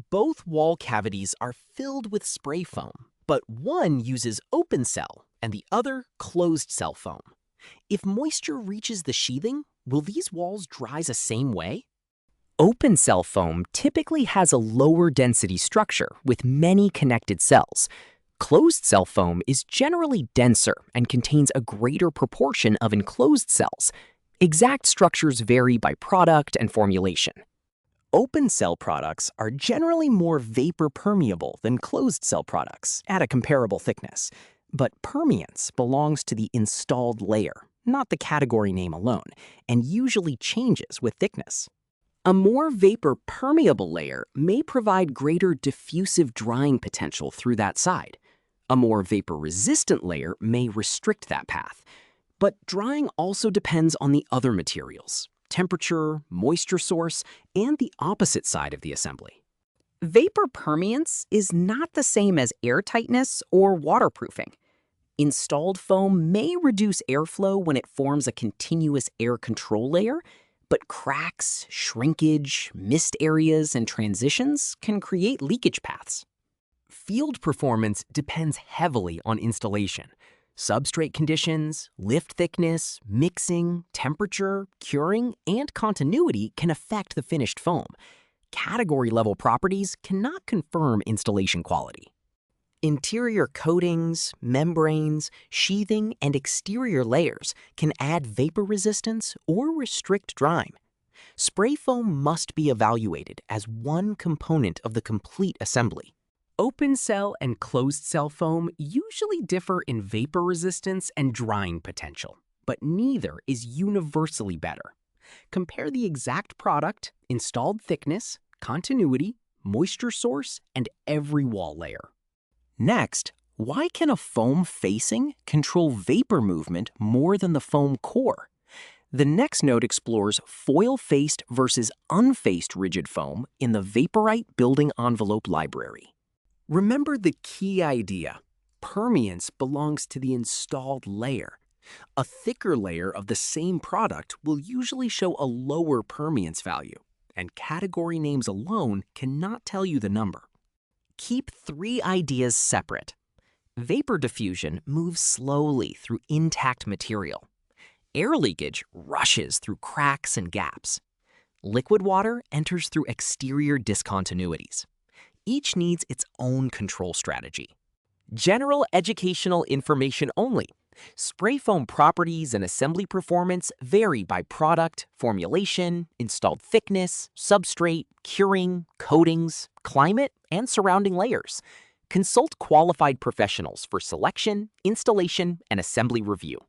Both wall cavities are filled with spray foam, but one uses open cell and the other closed cell foam. If moisture reaches the sheathing, will these walls dry the same way? Open cell foam typically has a lower density structure with many connected cells. Closed cell foam is generally denser and contains a greater proportion of enclosed cells. Exact structures vary by product and formulation. Open cell products are generally more vapor-permeable than closed cell products at a comparable thickness. But permeance belongs to the installed layer, not the category name alone, and usually changes with thickness. A more vapor-permeable layer may provide greater diffusive drying potential through that side. A more vapor-resistant layer may restrict that path. But drying also depends on the other materials, temperature, moisture source, and the opposite side of the assembly. Vapor permeance is not the same as airtightness or waterproofing. Installed foam may reduce airflow when it forms a continuous air control layer, but cracks, shrinkage, mist areas, and transitions can create leakage paths. Field performance depends heavily on installation. Substrate conditions, lift thickness, mixing, temperature, curing, and continuity can affect the finished foam. Category-level properties cannot confirm installation quality. Interior coatings, membranes, sheathing, and exterior layers can add vapor resistance or restrict drying. Spray foam must be evaluated as one component of the complete assembly. Open cell and closed cell foam usually differ in vapor resistance and drying potential, but neither is universally better. Compare the exact product, installed thickness, continuity, moisture source, and every wall layer. Next, why can a foam facing control vapor movement more than the foam core? The next note explores foil-faced versus unfaced rigid foam in the Vaporight building envelope library. Remember the key idea. Permeance belongs to the installed layer. A thicker layer of the same product will usually show a lower permeance value, and category names alone cannot tell you the number. Keep three ideas separate. Vapor diffusion moves slowly through intact material. Air leakage rushes through cracks and gaps. Liquid water enters through exterior discontinuities. Each needs its own control strategy. General educational information only. Spray foam properties and assembly performance vary by product, formulation, installed thickness, substrate, curing, coatings, climate, and surrounding layers. Consult qualified professionals for selection, installation, and assembly review.